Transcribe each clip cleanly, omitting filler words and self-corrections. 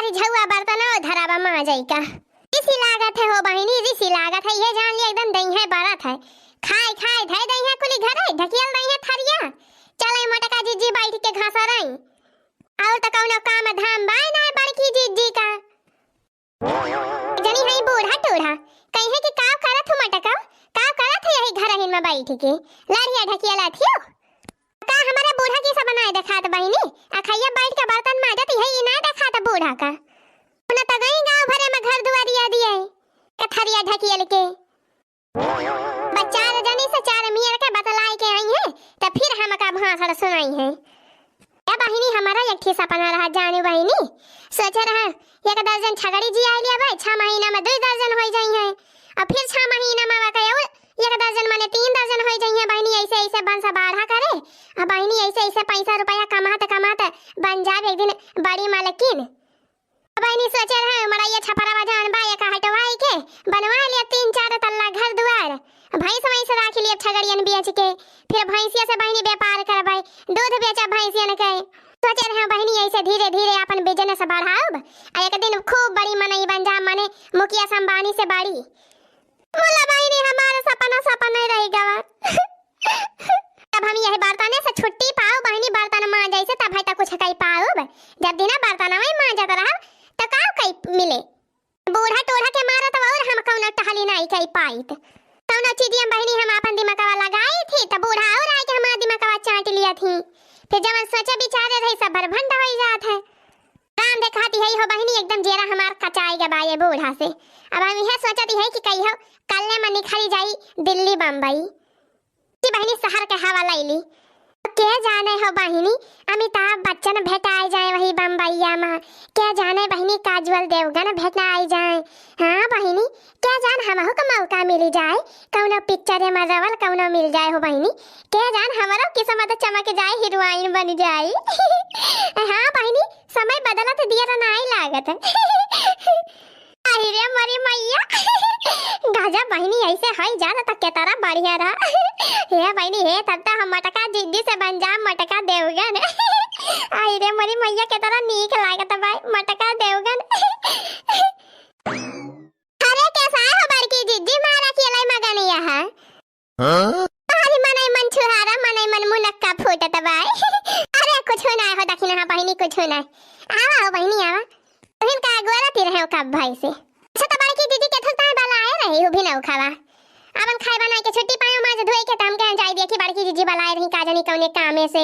हमारी झुआ बर्तन और धरावा मां जाई का इसी लागत है हो बहिनी इसी लागत है ये जान ली एकदम दही है बारात है खाए खाए धै दही है कुली घर है ढकियल दही है थरिया चले मटका जीजी बैठ के घासा रही और त कौनो काम धाम बाय ना बड़की जीजी का जनी है बूढ़ा टूढ़ा कहे कि काव करत हो मटका काव करत है यही घर हिन में बैठ के लाड़िया ढकियला थियो का हमारे बूढ़ा की सब बनाए देखात बहिनी अखैया बैठ के बर्तन माजत है ना देखात बूढ़ा का उन त गई गांव भरे में घर दुआरिया दिए कथरिया ढकियल के बच्चा जनी से चार मियर के बतलाई के आई है त फिर हम का भाषण सुनाई है या बहिनी हमारा एक ठे सपना रहा जाने बहिनी सोच रहा एक दर्जन छगड़ी जी आई लिया भाई 6 महीना में 2 दर्जन हो जाई है और फिर 6 महीना में कहो एक दर्जन माने 3 दर्जन हो जाई है बहिनी ऐसे ऐसे बंसा बाढ़ा करे अब बहिनी ऐसे ऐसे पैसा रुपया कमात बन जाए एक दिन बड़ी मालकिन बहिनी सोचे रहे हमारा ये छपरा जान बा एक हटवाई के बनवा लिया 3-4 तल्ला घर द्वार भैंस वहीं से राख लिया छगड़ियन बेच के फिर भैंसिया से बहिनी व्यापार करवाई दूध बेचा भैंसियन के सोचे रहे बहिनी ऐसे धीरे धीरे अपन बिजनेस बढ़ाओ एक दिन खूब बड़ी मनई बन जा माने मुखिया अंबानी से बड़ी मोला बहिनी हमारा सपना रह गवा तब हम यही बर्तन से छुट्टी पाओ बहिनी बर्तन मां जैसे तब है त कुछ कई पाओ जब दिन बर्तन में मां जाता रहा त का कई मिले बूढ़ा टोढ़ा के मारा तो और हम कौन टहली नहीं कई पाइत कौन चीज़ बहिनी हम अपन दिमागवा लगाई थी त बूढ़ा और आके हमारा दिमागवा चाट लिया थी फिर जब सोचे बिचारे रही सब भरभंड हो जात है काम दिखाती है हो बहिनी एकदम जेरा हमार कचाई गबा ये बूढ़ा से अब हम यह सोचती है कि कई हो कल में निखरी जाई दिल्ली बम्बई की बहिनी शहर के हवा लैली के जाने हो बहिनी अमिताभ बच्चन भेटाई जाए वही बम्बईया में क्या जाने बहिनी काजल देवगन भेटाई जाए हाँ बहिनी क्या जान हमहु को मौका मिल जाए कौनो पिक्चर में रवल कौनो मिल जाए हो बहिनी क्या जान हमारो किस्मत चमक जाए हीरोइन बन जाए हाँ बहिनी समय बदलत दिया नहीं लागत अरे मरी मैया गाजा बहिनी ऐसे हई जाना तक के तारा बढ़िया रहा हे बहिनी हे तब तक हम मटका जिद्दी से बन जा मटका देवगन अरे मरी मैया के तरह नीक लागत भाई मटका देवगन अरे कैसा है हो बड़की जिद्दी मारा के लाई मगनिया है अरे मनई मन छुहारा मनई मन मुनक्का फूटत भाई अरे कुछ ना हो दखिना बहिनी कुछ ना आवा बहिनी आवा तुम का गोरती रहे हो कब भाई से अच्छा तो बड़की दीदी के थलता वाला आए रही हो भी ना खावा अपन खाए बनाए के छुट्टी पायो माज धोई के तम के जाई देखी बड़की दीदी वाला रही का जानी कौने कामे से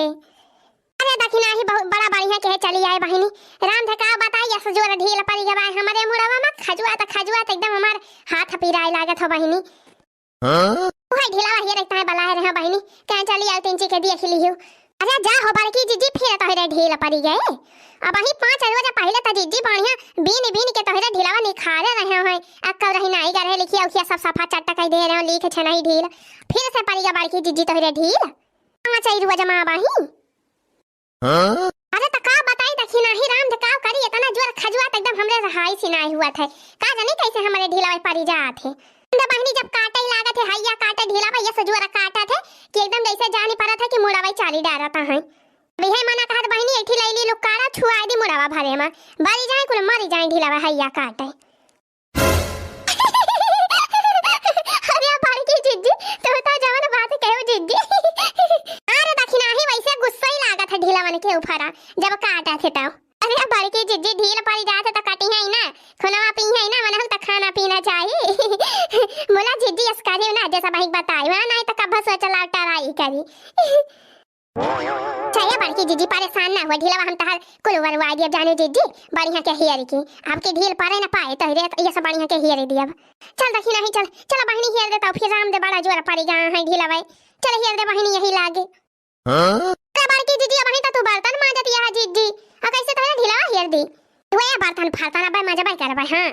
अरे दखिना ही बहुत बड़ा बढ़िया के चली आए बहिनी राम धका बताई ऐसे जोर ढील पड़ी गवा हमारे मुड़वा में खजुआ त एकदम हमार हाथ पीराई लागत हो बहिनी हां ओए ढीला ही रहता है बलाए रहे बहिनी कहां चली आई तीन के देख लियो अरे जा हो बड़की दीदी फिर तोहरे ढील पड़ी गए अब ही 5 रोज पहले त दीदी बढ़िया बीन के तोहरे ढीलावा निखारे रहे हैं अक्का रही नहीं करे लिखिया उखिया सब सफा चट्टा कह दे रहे हो लिख छ नहीं ढील फिर से पड़ी गई बड़की दीदी तोहरे ढील कहां चाहिए रुआ जमा बाही हां अरे त का बताई दखिना ही राम धकाव करी इतना जोर खजुआ त एकदम हमरे रहाई सिनाई हुआ था का जाने कैसे हमारे ढीलावा पड़ी जात है बहिनी जब काटे लागत है हैया काटे ढीलावा ये सजुरा काटा थे कि एकदम जैसे जानी पड़ा था कि मुड़ावा चाली डारता है बिहे मना कहत बहिनी एठी लैली लुकारा छुआई दी मुड़ावा भरे में बारी जाए कुल मरी जाए ढीलावा हैया काटे अरे बड़की जिज्जी तो जवन बात कहू जिज्जी अरे दखिना ही वैसे गुस्सा ही लागत है ढीलावन के ऊपर जब काटा थे तब अरे बड़की जिज्जी ढील पड़ी जात त कटी है ना खुनवा पी है ना मन त खाना पीना चाहिए मोला जिज्जी अस्कारी ना जैसा भाई बताई वहां नहीं त कब सोच लाटाराई करी चाहिए बड़की जिज्जी परेशान ना हो ढीलवा हम तहर कुल वरवा दिया जाने जिज्जी बढ़िया के हियर की आपके ढील परे ना पाए तो ये सब बढ़िया के हियर दिया चल दखी नहीं चल बहिनी हियर दे तो फिर राम दे बड़ा जोर पड़ी जा है ढीलवा चल हियर दे बहिनी यही लागे हां बड़की जिज्जी अब नहीं तू बर्तन मांजती है जिज्जी आ कैसे तोरा ढीलवा हियर दी तू ये बर्तन फाड़ता ना भाई मजा भाई कर भाई हां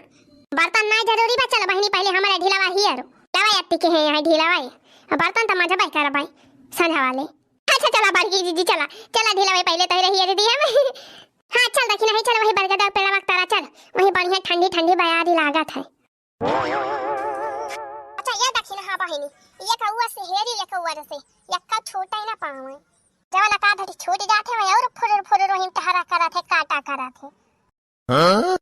बर्तन ना जरूरी बा चल बहिनी पहले हमारा ढीलवा हियर दवा यत्ती के है यहाँ ढीलवा बर्तन तो मजा भाई कर भाई संधा वाले अच्छा चला बड़की जीजी चला ढीला पहले तो रही है दिया में हां चल देखी नहीं चल वही बरगद पेड़ा वक्त तारा चल वही बढ़िया ठंडी बयारी लागत है अच्छा ये देखी ना हां बहिनी ये कौवा से हेरी ये कौवा से यक्का छोटा ही ना पावे जवाला का धटी छोड़ जाते हैं और फुर वही टहरा करा थे काटा करा थे हां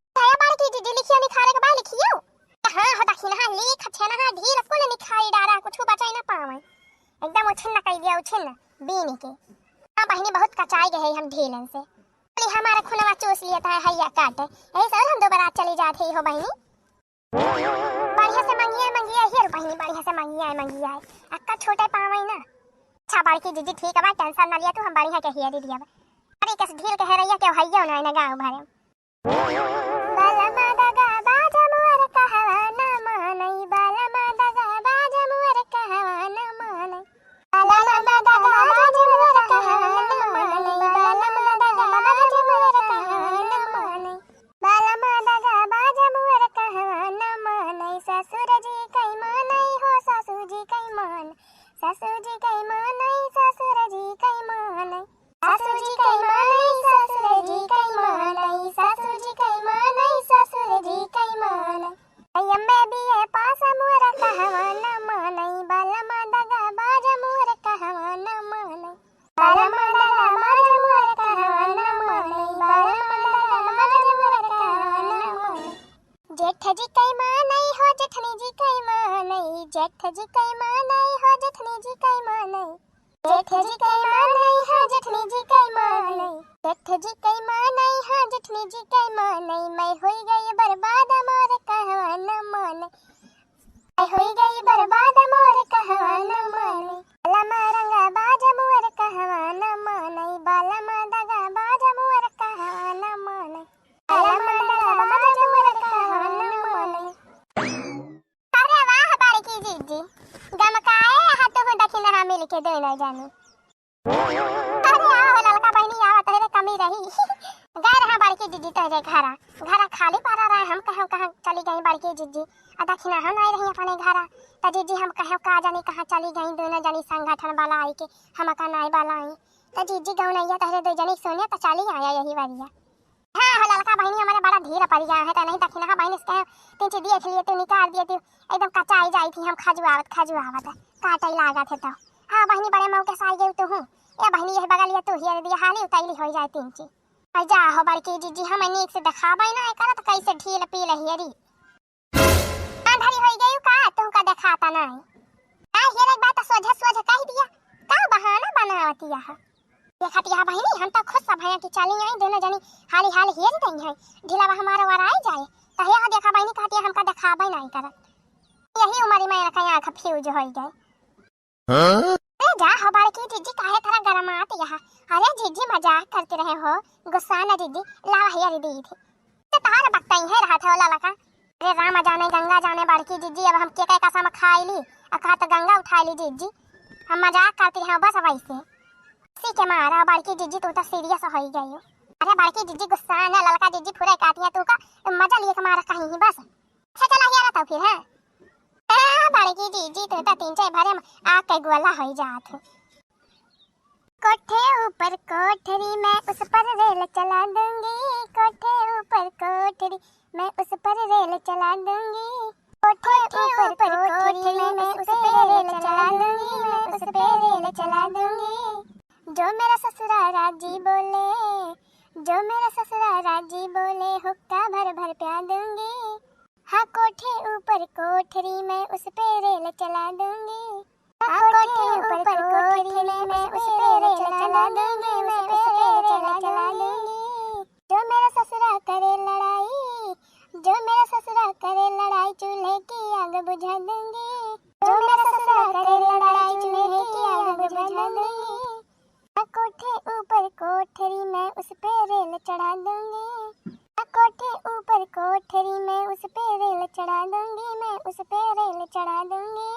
थे। हाँ बहिनी बहुत कचाई गए हम ढीलन से, बोली हमारा खुनवा चूस लिया था हैया काटे, यही सब हम दोबारा चली जाते हो बहिनी। बढ़िया से मंगिया हिर बहिनी, बढ़िया से मंगिया अक्का छोटे पावई ना। अच्छा बड़की दीदी ठीक है बा, टेंशन ना लिया तू, हम बढ़िया के हियर दिया अरे कस ढील के हैया के हैया ना गांव भरे। बाला मादगा बाजा मुअर कहवा ना मानई, बाला मादगा बाजा मुअर कहवा ना मानई, बाला मादगा बाजा मुअर कहवा ना मानई, बाला मादगा बाजा मुअर कहवा ना मानई, बाला मादगा बाजा मुअर कहवा ना मानई। ससुर जी कई मानई हो ससुर जी कई मान, ससुर जी कई मानई ससुर जी कई मानई, ससुर जी कई मानई ससुर जी कई मानई, ससुर जी कई मानई ससुर जी कई मानई। अय्यम्मे बिये पास मुअर कहवा ना मानई, बाला मादगा बाजा मुअर कहवा ना मानई, बाला मादगा बाजा मुअर कहवा ना मानई, बाला मादगा बाजा मुअर कहवा ना मानई। जेठ जी कई मानई हो जेठनी जी कई मानई, जेठ जी कई मानई हो जेठनी जी कई मानई, जेठ जी कई मानई हो जेठनी जी कई मानई, जेठ जी कई मानई हो जेठनी जी कई मानई। मैं होई गई बर्बाद मोर कहवा न मानई, मैं होई गई बर्बाद मोर कहवा न मानई, बाला मारंगा बाजा मुअर कहवा न मानई, बाला मादगा बाजा मुअर कहवा न मानई, बाला मादगा बाजा मुअर कहवा न मानई। अरे वाह बड़की जीजी गमकाए हाथ हो दखिन हा मिल के देना जानी। अरे आओ ललका बहनी आओ तहरे कमी रही गए रहा बड़की जीजी तहरे घरा खाली पड़ा रहा। हम कहो कहाँ चली गई बड़की जीजी आ दखिन हम आई रही अपने घरा त जीजी हम कहो का जानी कहाँ चली गई, दोनों जनी संगठन वाला आई के हम का नाई वाला आई त जीजी गौनैया तहरे दो जनी सोनिया त चली आया यही वारिया। हाँ हो ललका बहनी हमारे बड़ा धीरे पड़ गया है त नहीं दखिन हा बहनी से तीन ची देख लिए तू निकाल दिए तू एकदम कचाई जाई थी हम खजुआवत काटे लागत है तो। हाँ बहनी बड़े मौके से आई गई तो हूँ ए बहनी यह बगल ये तू हियर दिया हाली उतैली हो जाए तीन ची आई जा हो बड़की जीजी हम नीक से दिखाबै ना करत कैसे ढील पील हियरी आंधरी हो गई का तुमका दिखाता नहीं आ हियर एक बात सोझे कह दिया का बहाना बनावती है देखत यह बहनी हम तो खुद सब भैया की चली आई दोनों जनी हाली हियर गई है ढीला हमारा वार आई जाए त हे देखा बहनी कहती हमका दिखाबै नहीं करत यही उमरी में रखा आंख फ्यूज हो गई। अरे जा हो बड़की जीजी काहे तरह गरमात यहाँ। अरे जीजी मजाक करते रहे हो गुस्सा ना जीजी लावा हियर दी थी तो तार बकता ही रहा था ललका। अरे राम जाने गंगा जाने बड़की जीजी अब हम के कसम खाई ली कहा तो गंगा उठा ली जीजी हम मजाक करते रहे बस वैसे सी के मारा बड़की जीजी तू तो सीरियस हो गई हो। अरे बड़की जीजी गुस्सा ना ललका जीजी पूरे काटी है तू का मजा लिए मारा कहीं ही बस अच्छा चला हियर तो फिर है बड़की जीजी तू तो तीन चार भरे आग के गोला हो जात। कोठे ऊपर कोठरी मैं उस पर रेल चला दूंगी, कोठे ऊपर कोठरी मैं उस पर रेल चला दूंगी, कोठे ऊपर कोठरी मैं उस पर रेल चला दूंगी, मैं उस पर रेल चला दूंगी। जो मेरा ससुराल जी बोले, जो मेरा ससुराल जी बोले हुक्का भर भर प्या दूंगी, हाँ कोठे ऊपर कोठरी मैं उस पे रेल चला दूंगी, हाँ कोठे ऊपर कोठरी मैं उस पे रेल चला दूंगी, मैं उस पे रेल चला दूंगी। जो मेरा ससुरा करे लड़ाई, जो मेरा ससुरा करे लड़ाई चूल्हे की आग बुझा दूंगी, जो मेरा ससुरा करे लड़ाई चूल्हे की आग बुझा दूंगी, हाँ कोठे ऊपर कोठरी मैं उस पे रेल चढ़ा दूंगी, कोठे ऊपर कोठरी मैं उस पे रेल चढ़ा दूंगी, मैं उस पे रेल चढ़ा दूंगी।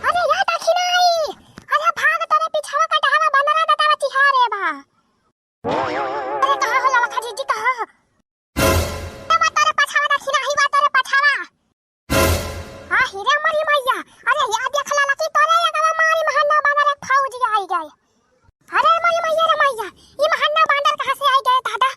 अरे या दखिन आई अरे भाग तेरे पीछवा का डहावा बनरा दतावा चिहारे बा। अरे कहां हो ललका जीजी कहां तब तेरे पछावा दखिन आई बा तेरे पछावा हां हिरे मरी मैया। अरे या देख ललकी तोरे एकवा मारी महन्ना बांदर फौजी आई गए। अरे मरी मैया रे मैया ई महन्ना बांदर कहां से आई गए दादा